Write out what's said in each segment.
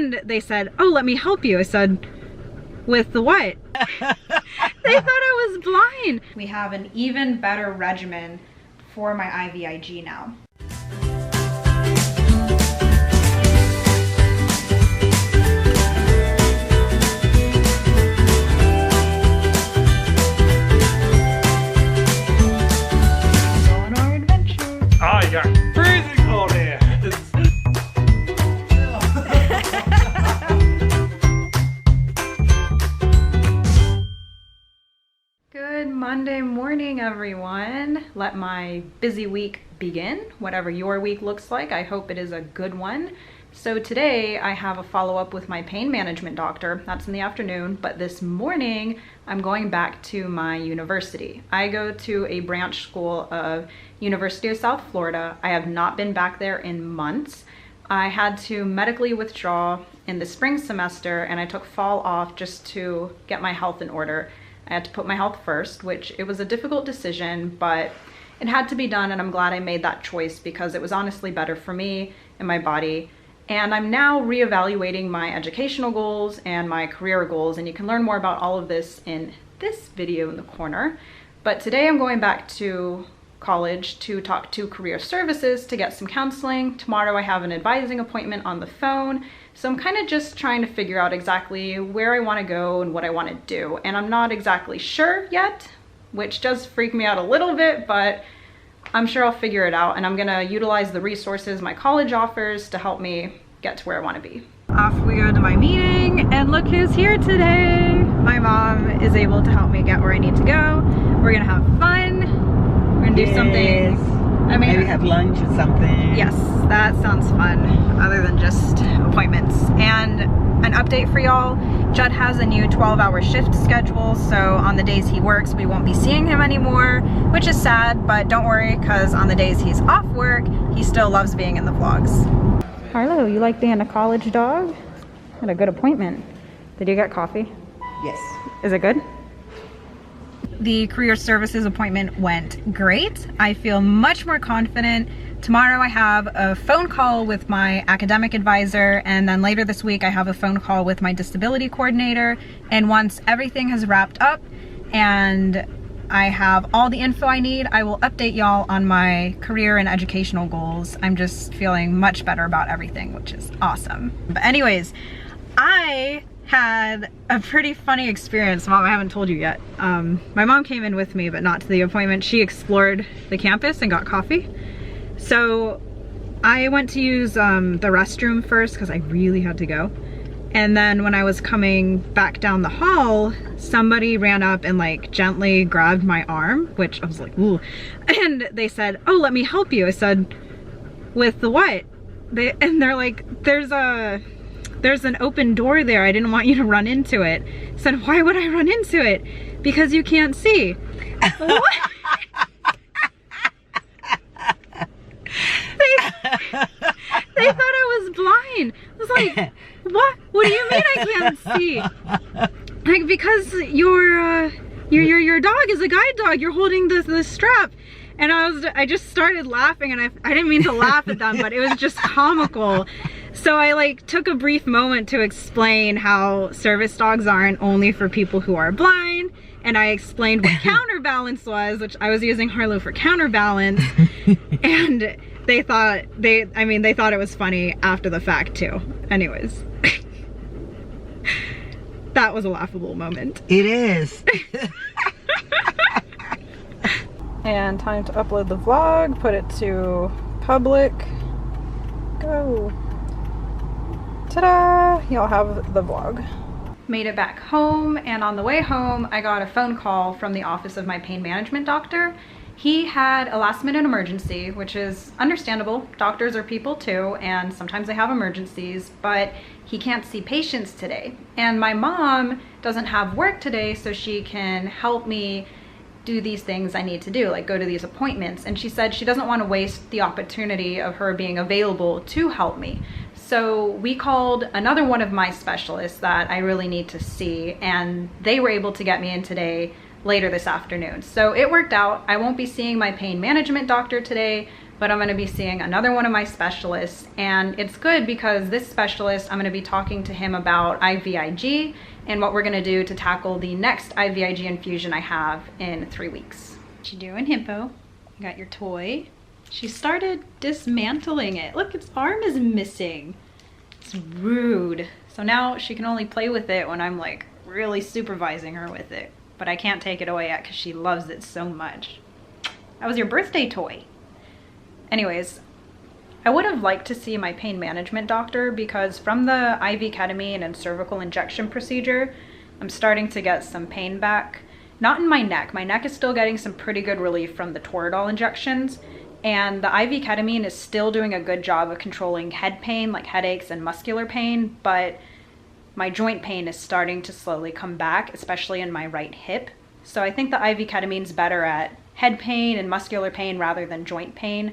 And they said, oh, let me help you. I said, with the what? They thought I was blind. We have an even better regimen for my IVIG now. On our adventure. Ah, yeah. Freezing cold here. Good Monday morning, everyone. Let my busy week begin. Whatever your week looks like, I hope it is a good one. So today I have a follow-up with my pain management doctor. That's in the afternoon, but this morning I'm going back to my university. I go to a branch school of University of South Florida. I have not been back there in months. I had to medically withdraw in the spring semester and I took fall off just to get my health in order. I had to put my health first, which it was a difficult decision, but it had to be done, and I'm glad I made that choice because it was honestly better for me and my body. And I'm now reevaluating my educational goals and my career goals, and you can learn more about all of this in this video in the corner. But today I'm going back to college to talk to career services to get some counseling. Tomorrow I have an advising appointment on the phone. So I'm kind of just trying to figure out exactly where I want to go and what I want to do. And I'm not exactly sure yet, which does freak me out a little bit, but I'm sure I'll figure it out. And I'm going to utilize the resources my college offers to help me get to where I want to be. Off we go to my meeting, and look who's here today. My mom is able to help me get where I need to go. We're going to have fun. We're going to do something. I mean, maybe have lunch or something. Yes, that sounds fun, other than just appointments. And an update for y'all, Judd has a new 12-hour shift schedule, so on the days he works, we won't be seeing him anymore, which is sad, but don't worry, because on the days he's off work, he still loves being in the vlogs. Harlow, you like being a college dog? Had a good appointment. Did you get coffee? Yes. Is it good? The career services appointment went great. I feel much more confident. Tomorrow I have a phone call with my academic advisor, and then later this week I have a phone call with my disability coordinator. And once everything has wrapped up and I have all the info I need, I will update y'all on my career and educational goals. I'm just feeling much better about everything, which is awesome. But anyways, I had a pretty funny experience. Mom, I haven't told you yet. My mom came in with me, but not to the appointment. She explored the campus and got coffee. So I went to use the restroom first because I really had to go. And then when I was coming back down the hall, somebody ran up and like gently grabbed my arm, which I was like, ooh. And they said, oh, let me help you. I said, with the what? And they're like, there's an open door there. I didn't want you to run into it. I said, why would I run into it? Because you can't see. What? They thought I was blind. I was like, what? What do you mean I can't see? Like, because your dog is a guide dog. You're holding the strap. And I just started laughing, and I didn't mean to laugh at them, but it was just comical. So I like took a brief moment to explain how service dogs aren't only for people who are blind, and I explained what counterbalance was, which I was using Harlow for counterbalance, and they thought it was funny after the fact too. Anyways, that was a laughable moment. It is. And time to upload the vlog, put it to public, go. Ta-da! Y'all have the vlog. Made it back home, and on the way home, I got a phone call from the office of my pain management doctor. He had a last-minute emergency, which is understandable. Doctors are people too, and sometimes they have emergencies, but he can't see patients today. And my mom doesn't have work today, so she can help me do these things I need to do, like go to these appointments. And she said she doesn't want to waste the opportunity of her being available to help me. So we called another one of my specialists that I really need to see, and they were able to get me in today later this afternoon. So it worked out. I won't be seeing my pain management doctor today, but I'm gonna be seeing another one of my specialists, and it's good because this specialist, I'm gonna be talking to him about IVIG and what we're gonna do to tackle the next IVIG infusion I have in 3 weeks. What you doing, Hippo? You got your toy. She started dismantling it. Look, its arm is missing. It's rude. So now she can only play with it when I'm like really supervising her with it, but I can't take it away yet because she loves it so much. That was your birthday toy. Anyways, I would have liked to see my pain management doctor because from the IV ketamine and cervical injection procedure, I'm starting to get some pain back. Not in my neck. My neck is still getting some pretty good relief from the Toradol injections, and the IV ketamine is still doing a good job of controlling head pain, like headaches and muscular pain, but my joint pain is starting to slowly come back, especially in my right hip. So I think the IV ketamine is better at head pain and muscular pain rather than joint pain.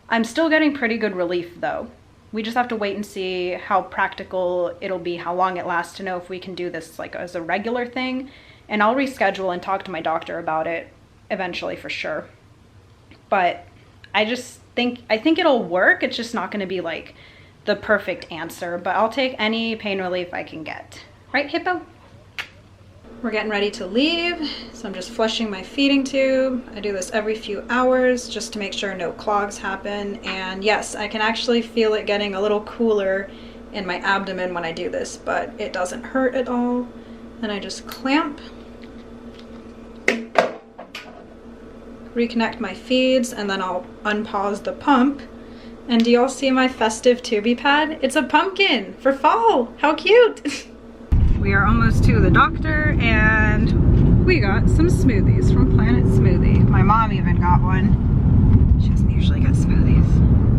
I'm still getting pretty good relief though. We just have to wait and see how practical it'll be, how long it lasts, to know if we can do this like as a regular thing. And I'll reschedule and talk to my doctor about it eventually for sure. But I think it'll work. It's just not going to be like the perfect answer, but I'll take any pain relief I can get. Right, Hippo? We're getting ready to leave, so I'm just flushing my feeding tube. I do this every few hours just to make sure no clogs happen. And yes, I can actually feel it getting a little cooler in my abdomen when I do this, but it doesn't hurt at all. Then I just clamp, reconnect my feeds, and then I'll unpause the pump. And do y'all see my festive tubie pad? It's a pumpkin for fall. How cute! We are almost to the doctor, and we got some smoothies from Planet Smoothie. My mom even got one. She doesn't usually get smoothies,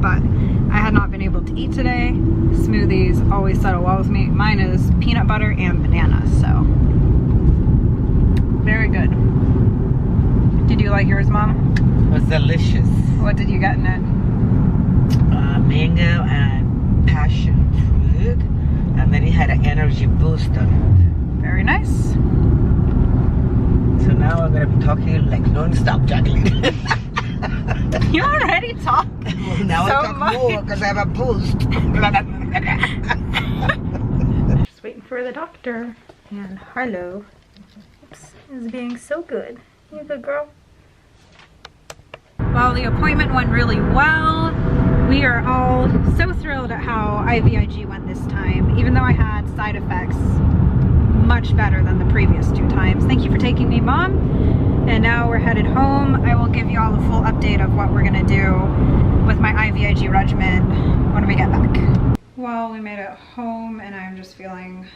but I had not been able to eat today. Smoothies always settle well with me. Mine is peanut butter and banana, so very good. Did you like yours, Mom? It was delicious. What did you get in it? Mango and passion fruit, and then it had an energy boost on it. Very nice. So now I'm gonna be talking like non-stop, Jacqueline. You already talk Now so I talk much. more because I have a boost. Just waiting for the doctor. And Harlow is being so good. You a good girl? Well, the appointment went really well. We are all so thrilled at how IVIG went this time, even though I had side effects much better than the previous 2 times. Thank you for taking me, Mom. And now we're headed home. I will give you all a full update of what we're gonna do with my IVIG regimen when we get back. Well, we made it home and I'm just feeling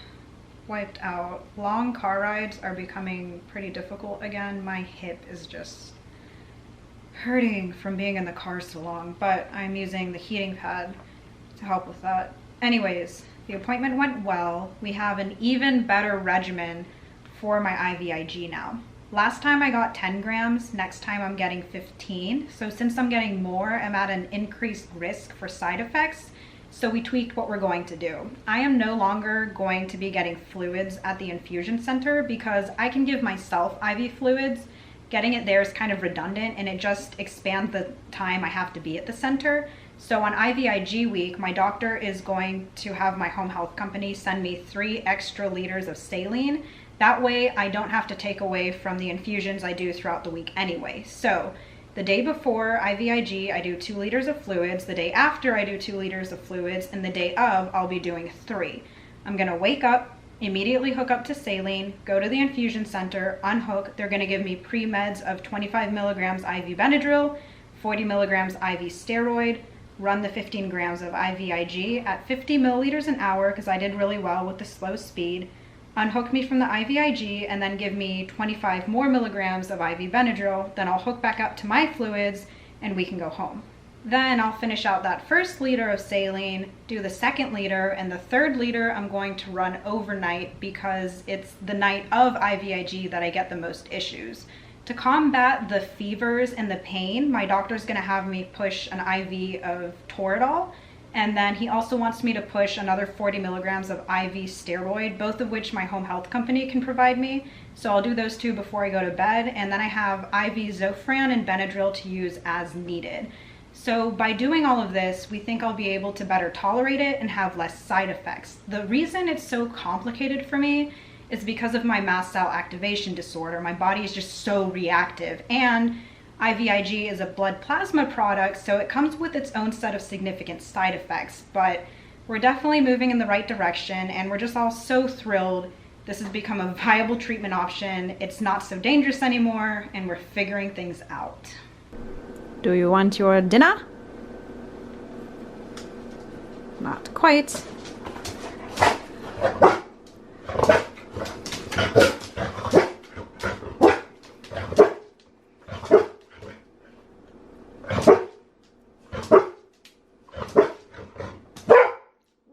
wiped out. Long car rides are becoming pretty difficult again. My hip is just hurting from being in the car so long, but I'm using the heating pad to help with that. Anyways, the appointment went well. We have an even better regimen for my IVIG now. Last time I got 10 grams, next time I'm getting 15. So since I'm getting more, I'm at an increased risk for side effects. So we tweaked what we're going to do. I am no longer going to be getting fluids at the infusion center because I can give myself IV fluids. Getting it there is kind of redundant and it just expands the time I have to be at the center. So on IVIG week, my doctor is going to have my home health company send me 3 extra liters of saline. That way I don't have to take away from the infusions I do throughout the week anyway. So the day before IVIG, I do 2 liters of fluids. The day after, I do 2 liters of fluids. And the day of, I'll be doing 3. I'm gonna wake up, immediately hook up to saline, go to the infusion center, unhook. They're gonna give me pre-meds of 25 milligrams IV Benadryl, 40 milligrams IV steroid, run the 15 grams of IVIG at 50 milliliters an hour because I did really well with the slow speed, unhook me from the IVIG, and then give me 25 more milligrams of IV Benadryl. Then I'll hook back up to my fluids and we can go home. Then I'll finish out that 1st liter of saline, do the 2nd liter, and the 3rd liter I'm going to run overnight because it's the night of IVIG that I get the most issues. To combat the fevers and the pain, my doctor's gonna have me push an IV of Toradol, and then he also wants me to push another 40 milligrams of IV steroid, both of which my home health company can provide me. So I'll do those 2 before I go to bed, and then I have IV Zofran and Benadryl to use as needed. So by doing all of this, we think I'll be able to better tolerate it and have less side effects. The reason it's so complicated for me is because of my mast cell activation disorder. My body is just so reactive, and IVIG is a blood plasma product, so it comes with its own set of significant side effects, but we're definitely moving in the right direction, and we're just all so thrilled. This has become a viable treatment option. It's not so dangerous anymore, and we're figuring things out. Do you want your dinner? Not quite.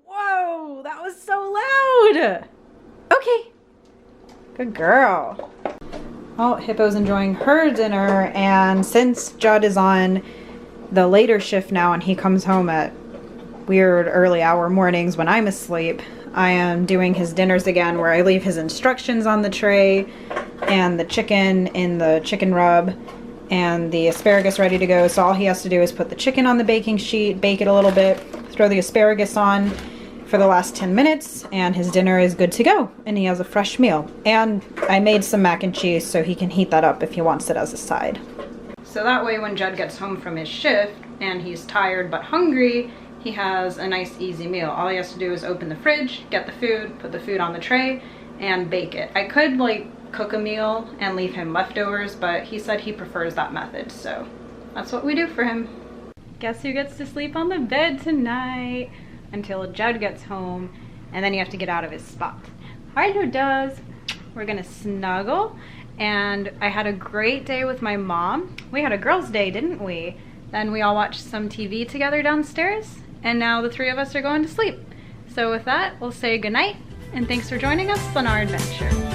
Whoa, that was so loud. Okay, good girl. Well, Hippo's enjoying her dinner, and since Judd is on the later shift now and he comes home at weird early hour mornings when I'm asleep, I am doing his dinners again, where I leave his instructions on the tray and the chicken in the chicken rub and the asparagus ready to go. So all he has to do is put the chicken on the baking sheet, bake it a little bit, throw the asparagus on for the last 10 minutes, and his dinner is good to go, and he has a fresh meal. And I made some mac and cheese so he can heat that up if he wants it as a side. So that way when Judd gets home from his shift and he's tired but hungry, he has a nice easy meal. All he has to do is open the fridge, get the food, put the food on the tray, and bake it. I could like cook a meal and leave him leftovers, but he said he prefers that method, so that's what we do for him. Guess who gets to sleep on the bed tonight? Until Judd gets home, and then you have to get out of his spot. Heiner does. We're gonna snuggle, and I had a great day with my mom. We had a girls' day, didn't we? Then we all watched some TV together downstairs, and now the three of us are going to sleep. So with that, we'll say goodnight, and thanks for joining us on our adventure.